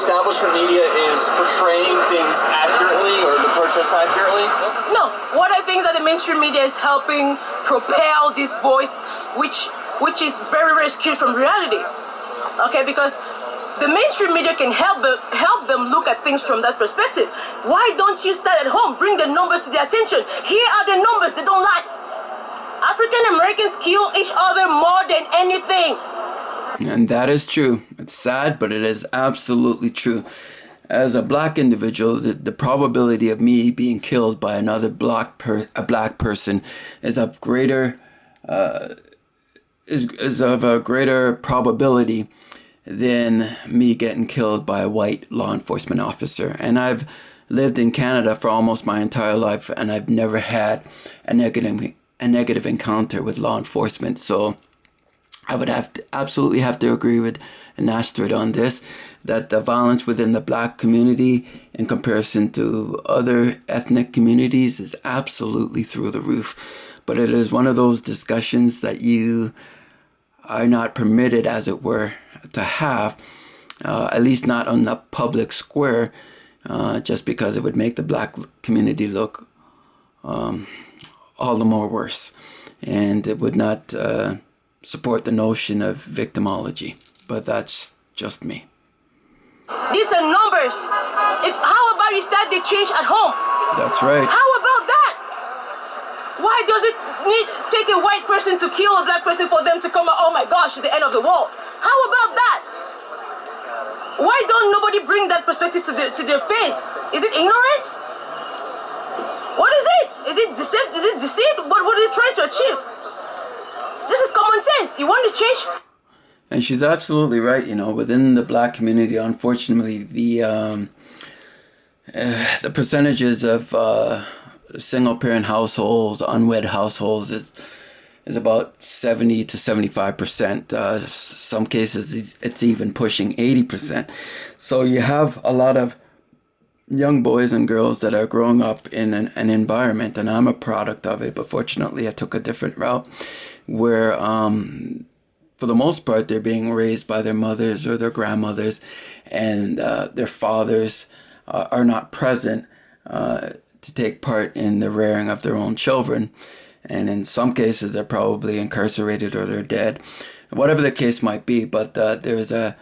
establishment media is portraying things accurately or the protests accurately? No. What I think is that the mainstream media is helping propel this voice, which is very, very skewed from reality. Okay, because the mainstream media can help them look at things from that perspective. Why don't you start at home? Bring the numbers to their attention. Here are the numbers. They don't lie. African Americans kill each other more than anything. And that is true. It's sad, but it is absolutely true. As a black individual, the probability of me being killed by another black person is of greater is of a greater probability than me getting killed by a white law enforcement officer. And I've lived in Canada for almost my entire life, and I've never had a negative encounter with law enforcement. So I would absolutely have to agree with Nestride on this, that the violence within the black community in comparison to other ethnic communities is absolutely through the roof. But it is one of those discussions that you are not permitted, as it were, to have, at least not on the public square, just because it would make the black community look all the more worse. And it would not support the notion of victimology. But that's just me. These are numbers. How about you start the change at home? That's right. How about that? Why does it take a white person to kill a black person for them to come out, oh my gosh, it's the end of the world? How about that? Why don't nobody bring that perspective to their face? Is it ignorance? What is it? Is it deceit? What are they trying to achieve? This is common sense. You want to change? And she's absolutely right. You know, within the black community, unfortunately, the percentages of single-parent households, unwed households, is about 70 to 75%. Some cases, it's even pushing 80%. So you have a lot of young boys and girls that are growing up in an environment, and I'm a product of it, but fortunately I took a different route, where for the most part they're being raised by their mothers or their grandmothers, and their fathers are not present to take part in the rearing of their own children. And in some cases they're probably incarcerated or they're dead, whatever the case might be. But there's a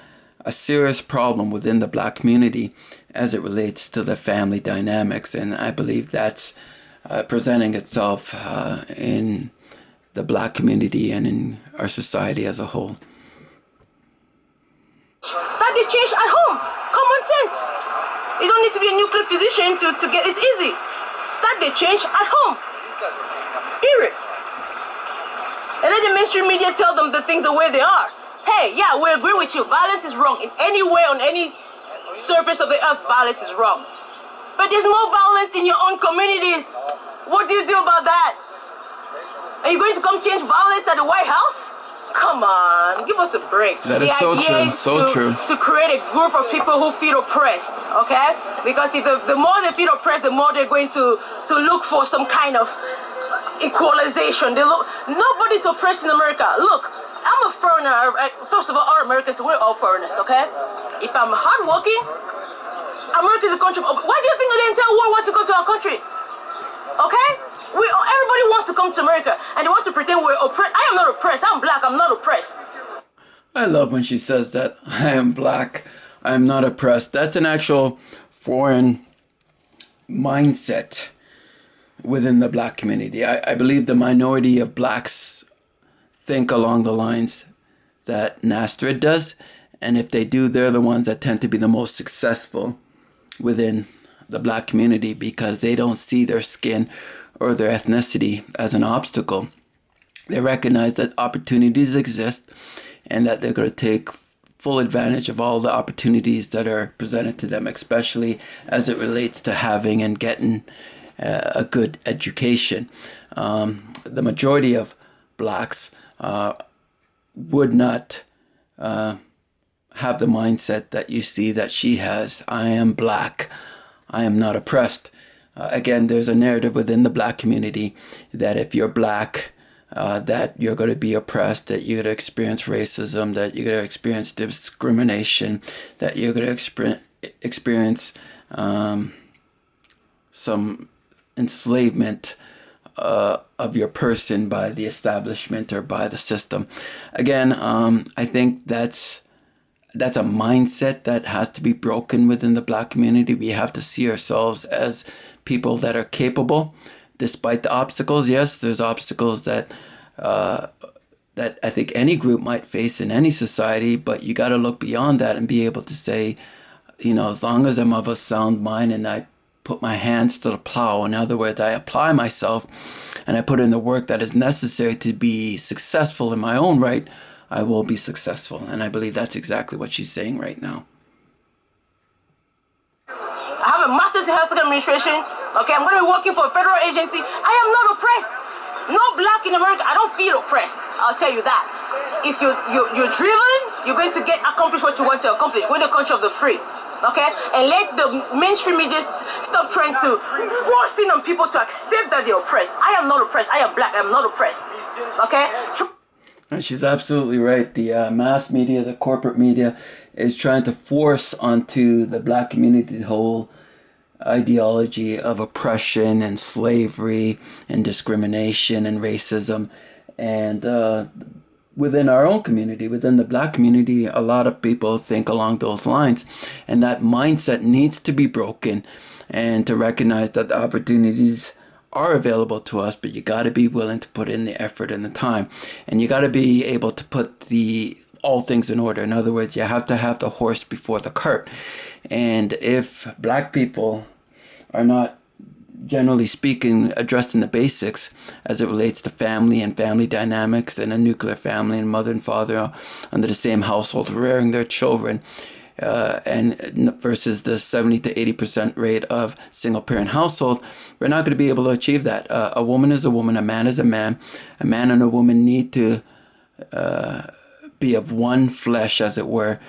serious problem within the black community as it relates to the family dynamics, and I believe that's presenting itself in the black community and in our society as a whole. Start the change at home. Common sense. You don't need to be a nuclear physician to get it's easy. Start the change at home. Period. And let the mainstream media tell them the things the way they are. Hey, yeah, we agree with you. Violence is wrong. In any way, on any surface of the earth, violence is wrong. But there's more violence in your own communities. What do you do about that? Are you going to come change violence at the White House? Come on, give us a break. That is so true, so true. To create a group of people who feel oppressed, okay? Because if the more they feel oppressed, the more they're going to look for some kind of equalization. Nobody's oppressed in America. Look, I'm a foreigner. First of all Americans, we're all foreigners, okay? If I'm hardworking, America is a country. Why do you think the entire world wants to come to our country? Okay? Everybody wants to come to America, and they want to pretend we're oppressed. I am not oppressed. I'm black. I'm not oppressed. I love when she says that. I am black. I am not oppressed. That's an actual foreign mindset within the black community. I believe the minority of blacks think along the lines that Nestride does. And if they do, they're the ones that tend to be the most successful within the black community, because they don't see their skin or their ethnicity as an obstacle. They recognize that opportunities exist and that they're going to take full advantage of all the opportunities that are presented to them, especially as it relates to having and getting a good education. The majority of blacks would not have the mindset that you see that she has. I am black. I am not oppressed. Again, there's a narrative within the black community that if you're black, that you're going to be oppressed, that you're going to experience racism, that you're going to experience discrimination, that you're going to experience some enslavement of your person by the establishment or by the system. Again, I think that's a mindset that has to be broken within the Black community. We have to see ourselves as people that are capable, despite the obstacles. Yes, there's obstacles that I think any group might face in any society, but you got to look beyond that and be able to say, as long as I'm of a sound mind and I put my hands to the plow, in other words, I apply myself and I put in the work that is necessary to be successful in my own right, I will be successful. And I believe that's exactly what she's saying right now. I have a master's in healthcare administration. Okay, I'm going to be working for a federal agency. I am not oppressed. No Black in America, I don't feel oppressed. I'll tell you that. If you're driven, you're going to accomplish what you want to accomplish. We're the country of the free. Okay? And let the mainstream media stop trying to forcing on people to accept that they're oppressed. I am not oppressed. I am Black. I am not oppressed. Okay? And she's absolutely right. The mass media, the corporate media is trying to force onto the Black community the whole ideology of oppression and slavery and discrimination and racism. And within our own community, within the Black community, a lot of people think along those lines. And that mindset needs to be broken and to recognize that the opportunities are available to us, but you got to be willing to put in the effort and the time. And you got to be able to put all things in order. In other words, you have to have the horse before the cart. And if Black people are not, generally speaking, addressing the basics as it relates to family and family dynamics and a nuclear family and mother and father under the same household rearing their children, and versus the 70 to 80% rate of single parent household, we're not going to be able to achieve that. A woman is a woman, a man is a man. A man and a woman need to be of one flesh, as it were,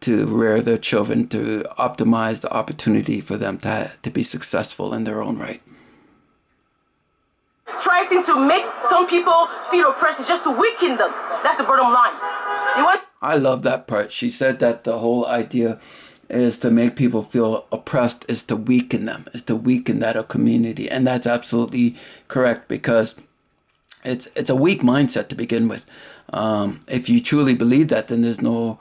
to rear their children, to optimize the opportunity for them to be successful in their own right. Trying to make some people feel oppressed is just to weaken them. That's the bottom line. I love that part. She said that the whole idea is to make people feel oppressed, is to weaken them, is to weaken that community. And that's absolutely correct, because it's a weak mindset to begin with. If you truly believe that, then there's no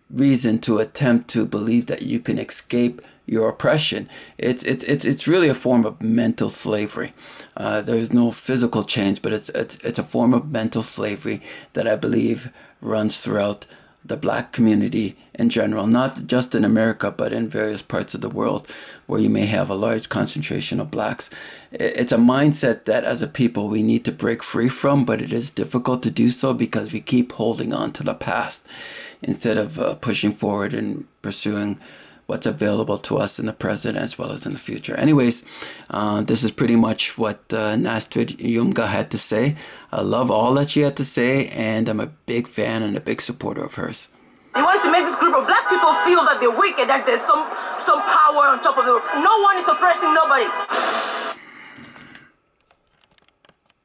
reason to attempt to believe that you can escape your oppression. It's really a form of mental slavery. There's no physical change, but it's a form of mental slavery that I believe runs throughout the Black community in general, not just in America, but in various parts of the world where you may have a large concentration of Blacks. It's a mindset that as a people we need to break free from, but it is difficult to do so because we keep holding on to the past instead of pushing forward and pursuing what's available to us in the present as well as in the future. Anyways, this is pretty much what Nestride Yumga had to say. I love all that she had to say, and I'm a big fan and a big supporter of hers. They want to make this group of Black people feel that they're weak and that there's some power on top of them. No one is oppressing nobody.